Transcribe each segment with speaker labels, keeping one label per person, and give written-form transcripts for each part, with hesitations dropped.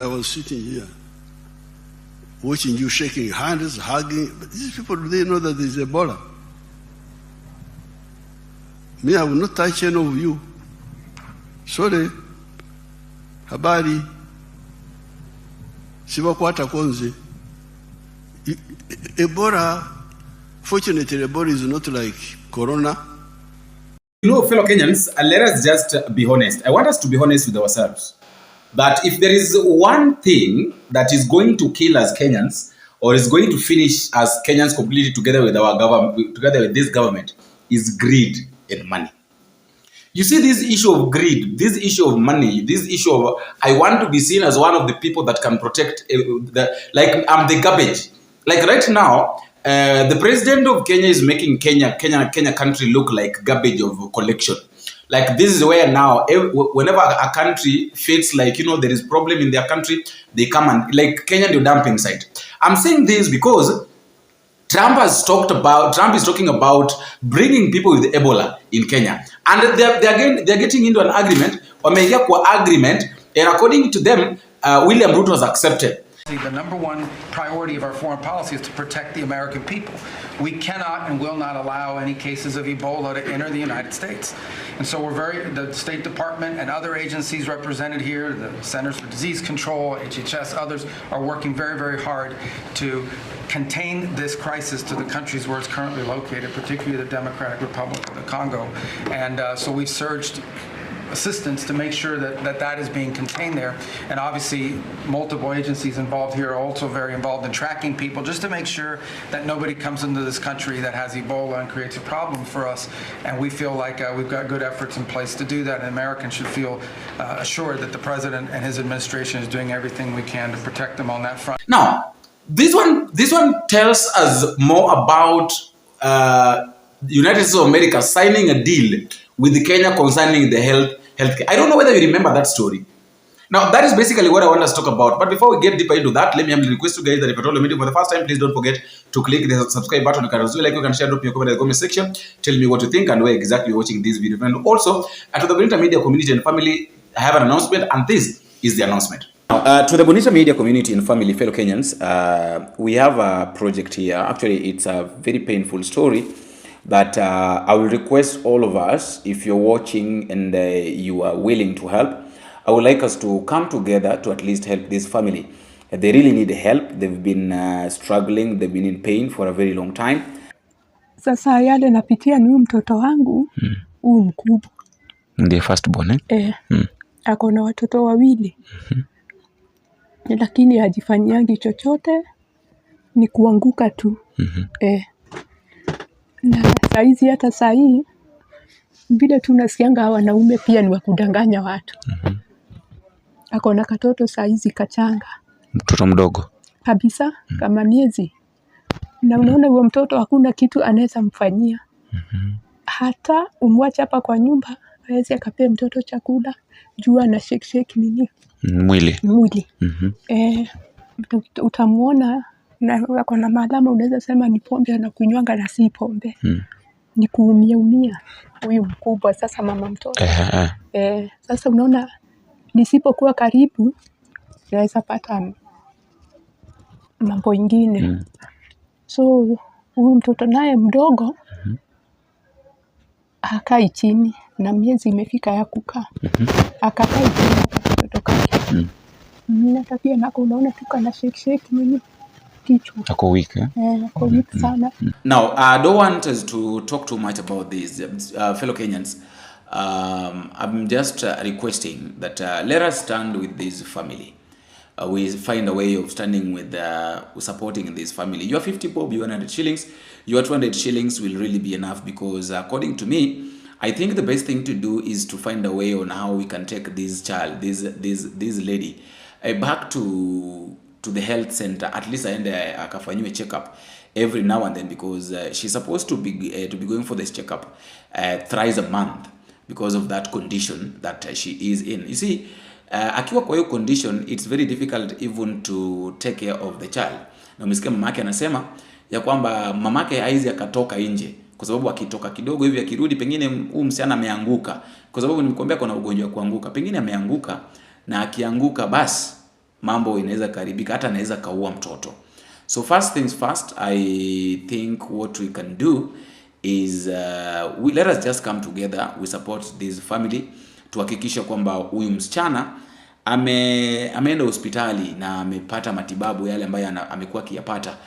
Speaker 1: I was sitting here, watching you shaking hands, hugging. But these people, do they know that there's Ebola? Me, I will not touch any of you. Sorry. Habari. Siwakwata konzi. Ebola, fortunately, Ebola is not like Corona.
Speaker 2: You know, fellow Kenyans, let us just be honest. I want us to be honest with ourselves. That if there is one thing that is going to kill us Kenyans, or is going to finish us Kenyans completely together with our government, together with this government, is greed and money. You see, this issue of greed, this issue of money, this issue of I want to be seen as one of the people that can protect, like I'm the garbage. Like right now, the president of Kenya is making Kenya country look like garbage of collection. Like this is where now, whenever a country feels like, you know, there is problem in their country, they come and like Kenya, the dumping site. I'm saying this because Trump is talking about bringing people with Ebola in Kenya. And they're getting into an agreement, and according to them, William Ruto has accepted.
Speaker 3: The number one priority of our foreign policy is to protect the American people. We cannot and will not allow any cases of Ebola to enter the United States. And so the State Department and other agencies represented here, the Centers for Disease Control, HHS, others are working very, very hard to contain this crisis to the countries where it's currently located, particularly the Democratic Republic of the Congo. And so we've surged assistance to make sure that is being contained there. And obviously multiple agencies involved here are also very involved in tracking people just to make sure that nobody comes into this country that has Ebola and creates a problem for us. And we feel like we've got good efforts in place to do that, and Americans should feel assured that the president and his administration is doing everything we can to protect them on that front.
Speaker 2: Now, this one tells us more about United States of America signing a deal with Kenya concerning the healthcare. I don't know whether you remember that story. Now, that is basically what I want us to talk about. But before we get deeper into that, let me request you guys that if you're all meeting for the first time, please don't forget to click the subscribe button. You can also like, you can share, drop your comment in the comment section. Tell me what you think and where exactly you're watching this video. And also, to the Bonita Media community and family, I have an announcement, and this is the announcement. To the Bonita Media community and family, fellow Kenyans, we have a project here. Actually, it's a very painful story. But I will request all of us, if you're watching and you are willing to help, I would like us to come together to at least help this family. They really need help. They've been struggling. They've been in pain for a very long time.
Speaker 4: Sasa yale napitia ni mtoto wangu, mkubwa.
Speaker 2: The first born, eh?
Speaker 4: Ako na watoto wawili. Lakini hajifanyiangi chochote, ni kuanguka tu. Na saizi hata sahi vile tunasikianga wanaume pia ni wakudanganya watu. Ako na katoto saizi kachanga.
Speaker 2: Mtoto mdogo
Speaker 4: Kabisa, kama miezi. Na unaona huyo mtoto hakuna kitu anaweza mfanyia. Hata umwache hapa kwa nyumba, hawezi akapea mtoto chakula, jua na shake nini?
Speaker 2: Mwili.
Speaker 4: Utamuona na wako na malama, unaweza sema ni pombe anakunywanga na si pombe. Ni kuumia huyu mkubwa sasa mama mtoto. Sasa unaona nisipokuwa karibu naweza pata mambo ingine. So huyu mtoto naye mdogo hakai chini, na miezi imefika ya kukaa. Akakai chini mtoto kake. Hata pia nako unaona tuka na shake nini?
Speaker 2: Ako weak, eh?
Speaker 4: Ako weak sana.
Speaker 2: Now, I don't want us to talk too much about this, fellow Kenyans. I'm just requesting that let us stand with this family. We find a way of standing with supporting this family. Your 50 bob, your 100 shillings, your 200 shillings will really be enough, because according to me, I think the best thing to do is to find a way on how we can take this child, this lady, back to the health center. At least aende akafanywe checkup every now and then, because she's supposed to be going for this checkup thrice a month because of that condition that she is in. You see, akiwa kwa hiyo condition, it's very difficult even to take care of the child. Na umesikia mamake anasema ya kwamba mamake haizi akatoka nje, kwa sababu akitoka kidogo hivi akirudi pengine huyu msichana ameanguka, kwa sababu nimekuambia kuna ugonjwa wa kuanguka, pengine ameanguka, na akianguka basi mambo inaweza karibika, hata anaweza kaua mtoto. So first things first, I think what we can do is let us just come together, we support this family, tuhakikisha kwamba huyu msichana ameenda hospitali na amepata matibabu yale ambayo amekuwa akiyapata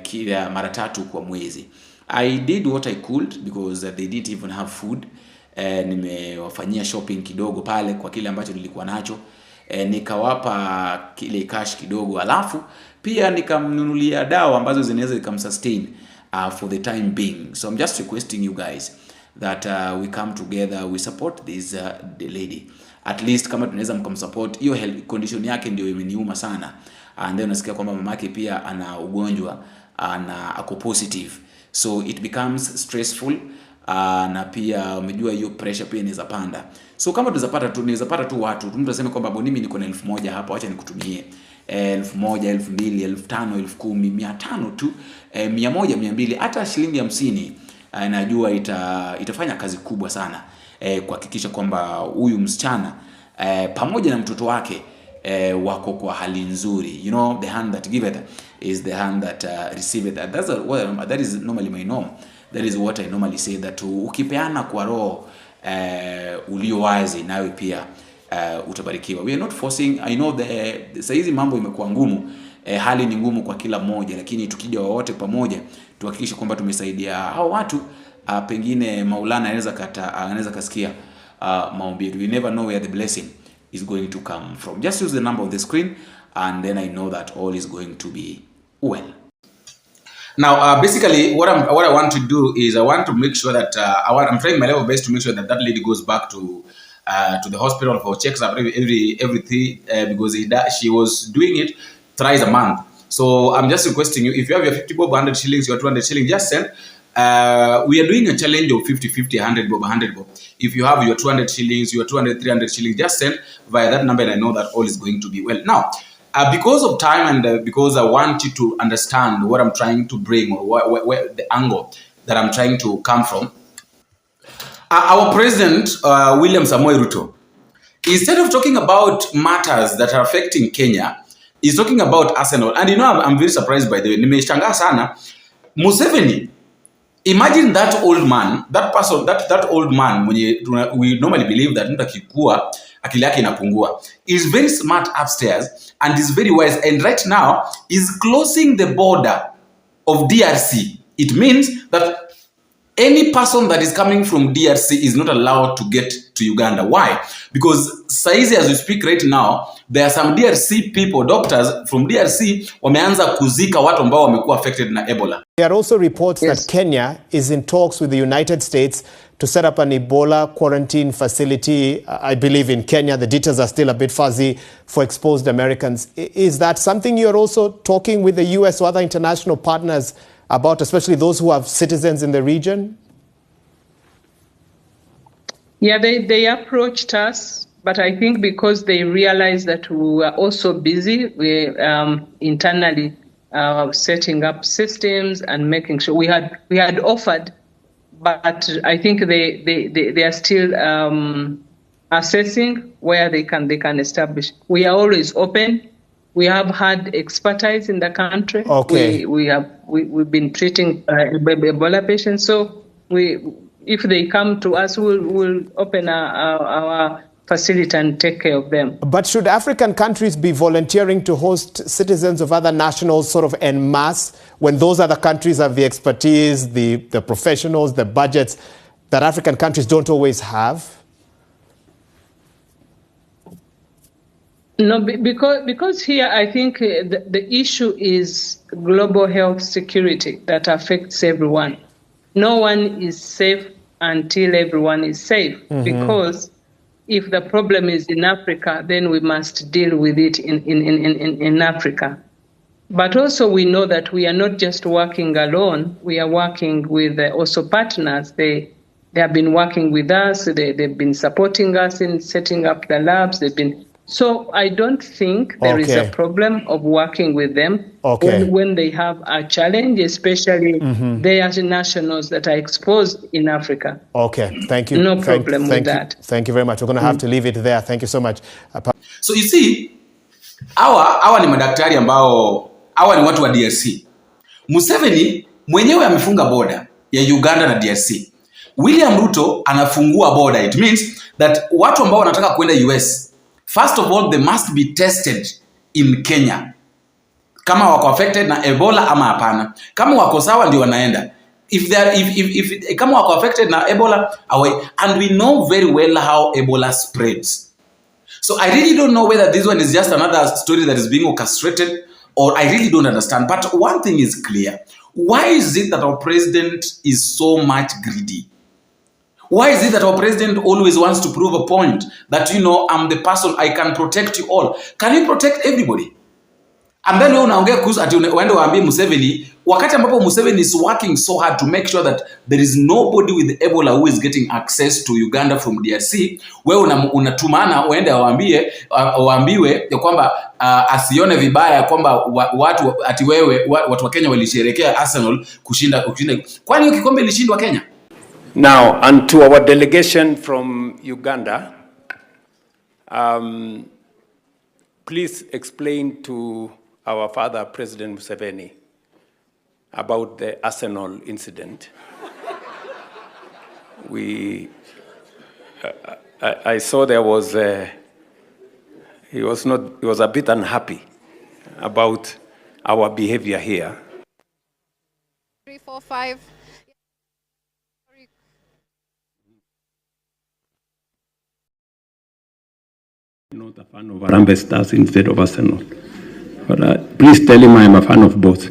Speaker 2: kila mara 3 kwa mwezi. I did what I could because they didn't even have food. Nimewafanyia shopping kidogo pale kwa kile ambacho nilikuwa nacho. Nikawapa kile cash kidogo, alafu pia nikamnunulia dawa ambazo zinaweza ikamsustain for the time being. So I'm just requesting you guys that we come together, we support this the lady. At least kama tunaweza mkamsupport, hiyo health condition yake ndio imeniuma sana. And then unasikia kwamba mamake pia ana ugonjwa na ako positive, so it becomes stressful. Na pia umejua hiyo pressure pia inaweza panda. So kama tunaweza pata tu watu, mtu aseme kwamba mimi niko na 1000 hapa, acha nikutumie 1000, 2000, 5000, 10000, 500 tu, 100, 200, hata shilingi 50, najua itafanya kazi kubwa sana kuhakikisha kwamba huyu msichana pamoja na mtoto wake wako kwa hali nzuri. You know, the hand that giveth is the hand that receiveth. That is normally my norm. That is what I normally say, that ukipeana kwa roho ulio wazi, nawe pia utabarikiwa. We are not forcing. I know saizi mambo imekuwa ngumu, hali ni ngumu kwa kila mmoja, lakini tukija wote pamoja tuhakikishe kwamba tumesaidia hao watu. Pengine Maulana anaweza kasikia maombi. We never know where the blessing is going to come from. Just use the number on the screen and then I know that all is going to be well.
Speaker 5: Now, basically, what I want to do is I want to make sure that I'm trying my level best to make sure that lady goes back to the hospital for checks up everything because she was doing it thrice a month. So I'm just requesting you, if you have your 50 bob, 100 shillings, your 200 shillings, just send. We are doing a challenge of 50, 100 bob, 100 bob. If you have your 200 shillings, your 200, 300 shillings, just send via that number, and I know that all is going to be well. Now, because of time and because I want you to understand what I'm trying to bring, or where the angle that I'm trying to come from, our president, William Samoei Ruto, instead of talking about matters that are affecting Kenya, is talking about Arsenal. And you know, I'm very surprised by the way. Nimeshangaa sana. Museveni, imagine that old man, that person, that old man, we normally believe that mtu akikua akili yake inapungua, is very smart upstairs and is very wise, and right now is closing the border of DRC. It means that any person that is coming from DRC is not allowed to get to Uganda. Why? Because saizi as we speak right now, there are some DRC people, doctors from DRC, wameanza kuzika watu ambao wamekuwa affected na Ebola.
Speaker 6: There are also reports that Kenya is in talks with the United States to set up an Ebola quarantine facility, I believe in Kenya. The details are still a bit fuzzy for exposed Americans. Is that something you're also talking with the US or other international partners about, especially those who have citizens in the region?
Speaker 7: Yeah, they approached us, but I think because they realized that we were also busy, we internally setting up systems and making sure we had offered, but I think they are still assessing where they can establish. We are always open. We have had expertise in the country.
Speaker 6: Okay.
Speaker 7: We've been treating Ebola patients. So if they come to us, we'll open our facility and take care of them.
Speaker 6: But should African countries be volunteering to host citizens of other nationals sort of en masse when those other countries have the expertise, the professionals, the budgets that African countries don't always have?
Speaker 7: No, because here I think the issue is global health security that affects everyone. No one is safe until everyone is safe. Mm-hmm. Because if the problem is in Africa, then we must deal with it in Africa. But also we know that we are not just working alone. We are working with also partners. They have been working with us. They've been supporting us in setting up the labs. So I don't think there is a problem of working with them when they have a challenge, especially they are nationals that are exposed in Africa.
Speaker 6: Okay, thank you.
Speaker 7: No problem with that.
Speaker 6: Thank you very much. We're going to have to leave it there. Thank you so much.
Speaker 5: So you see, Hawa ni madaktari ambao hawa ni watu wa DRC. Museveni mwenyewe amefunga border ya Uganda na DRC. William Ruto anafungua border. It means that watu ambao wanataka kwenda US, first of all they must be tested in Kenya. Kama wako affected na Ebola ama hapana. Kama wako sawa ndio wanaenda. If kama wako affected na Ebola, away. And we know very well how Ebola spreads. So I really don't know whether this one is just another story that is being orchestrated, or I really don't understand. But one thing is clear. Why is it that our president is so much greedy? Why is it that our president always wants to prove a point that, you know, I'm the person, I can protect you all? Can you protect everybody? And then unaongea kuhusu ati uende waambie Museveni, wakati ambapo Museveni is working so hard to make sure that there is nobody with Ebola who is getting access to Uganda from DRC, wewe unatumana uende waambiwe ya kwamba asione vibaya kwamba watu ati wewe watu wa Kenya walisherehekea Arsenal kushinda. Kwani hiyo kikombe ilishindwa Kenya?
Speaker 8: Now, and to our delegation from Uganda, please explain to our father, President Museveni, about the Arsenal incident. I saw there was he was a bit unhappy about our behavior here.
Speaker 9: 3, 4, 5.
Speaker 8: Not a fan of Harambee Stars instead of Arsenal. But please tell him I am a fan of both.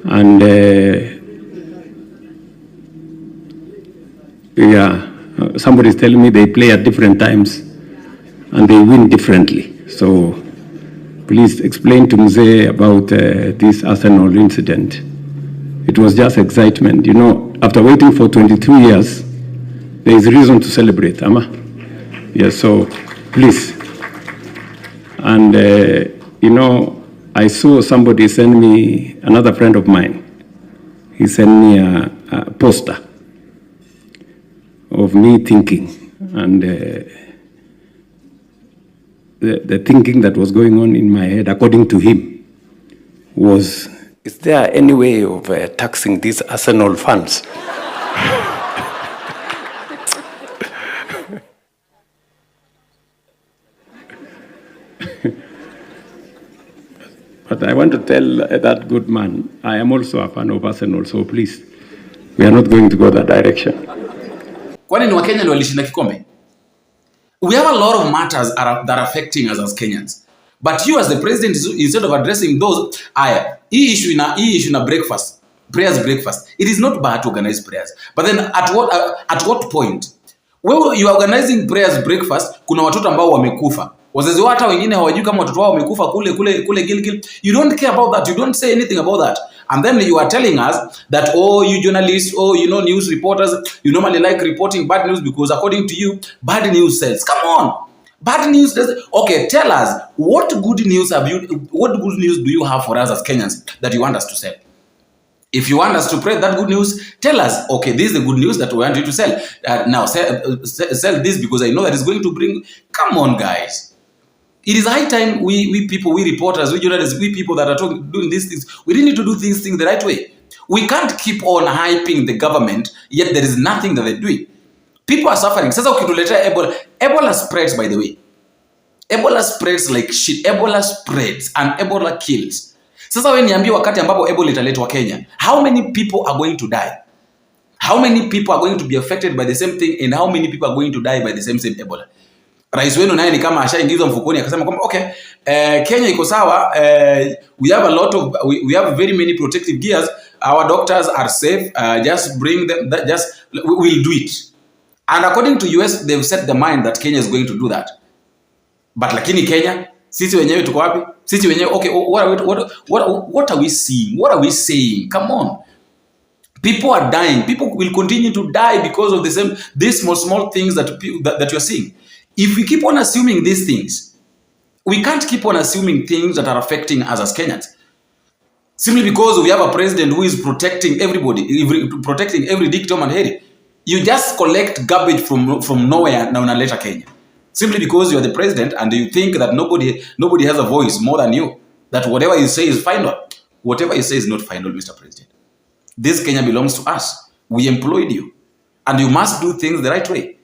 Speaker 8: And somebody is telling me they play at different times and they win differently. So please explain to Mzee about this Arsenal incident. It was just excitement. You know, after waiting for 22 years, there is reason to celebrate, Ama. Yes, so please. And, you know, I saw somebody send me, another friend of mine, he sent me a poster of me thinking. And the thinking that was going on in my head, according to him, was, is there any way of taxing these Arsenal fans? But I want to tell that good man, I am also a fan of Arsenal, so please, we are not going to go that direction.
Speaker 5: Kwani ni Wakenya ndio walishinda kikombe? We have a lot of matters that are affecting us as Kenyans. But you as the president, instead of addressing those, hii issue na breakfast, prayers breakfast, it is not bad to organize prayers. But then at what point? When you are organizing prayers breakfast, kuna watoto ambao wamekufa. Wazazi wao hata wengine hawajui kama watoto wao wamekufa kule Gilgil. You don't care about that. You don't say anything about that. And then you are telling us that, oh, you journalists, oh, you know, news reporters, you normally like reporting bad news because according to you, bad news sells. Come on. Bad news doesn't. Okay, tell us, what good news do you have for us as Kenyans that you want us to sell? If you want us to spread that good news, tell us, okay, this is the good news that we want you to sell. Now, sell this because I know that it's going to bring... Come on, guys. It is high time we people, we reporters, we journalists, we people that are doing these things, we really need to do these things the right way. We can't keep on hyping the government, yet there is nothing that they're doing. People are suffering. Sasa ukituletea Ebola spreads, by the way. Ebola spreads like shit. Ebola spreads and Ebola kills. Sasa wewe niambie wakati ambapo Ebola italetwa Kenya, how many people are going to die? How many people are going to be affected by the same thing, and how many people are going to die by the same Ebola? Rais wenu naye ni kama ashaingizwa mfukoni akasema kwamba okay, Kenya iko sawa, we have very many protective gears, our doctors are safe, just bring them, we'll do it. And according to US, they've set the mind that Kenya is going to do that. But lakini Kenya, sisi wenyewe tuko wapi? Sisi wenyewe, okay, what are we seeing? What are we saying? Come on. People are dying. People will continue to die because of these small things that you're seeing. If we keep on assuming these things, we can't keep on assuming things that are affecting us as Kenyans. Simply because we have a president who is protecting everybody, protecting every dictum and head. You just collect garbage from nowhere na unaleta Kenya. Simply because you're the president and you think that nobody has a voice more than you, that whatever you say is final. Whatever you say is not final, Mr. President. This Kenya belongs to us. We employed you. And you must do things the right way.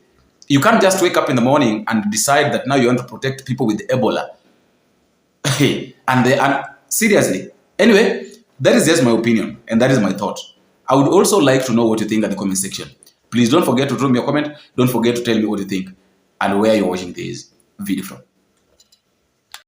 Speaker 5: You can't just wake up in the morning and decide that now you want to protect people with Ebola. and seriously. Anyway, that is just my opinion and that is my thought. I would also like to know what you think at the comment section. Please don't forget to drop me a comment. Don't forget to tell me what you think and where you're watching this video from.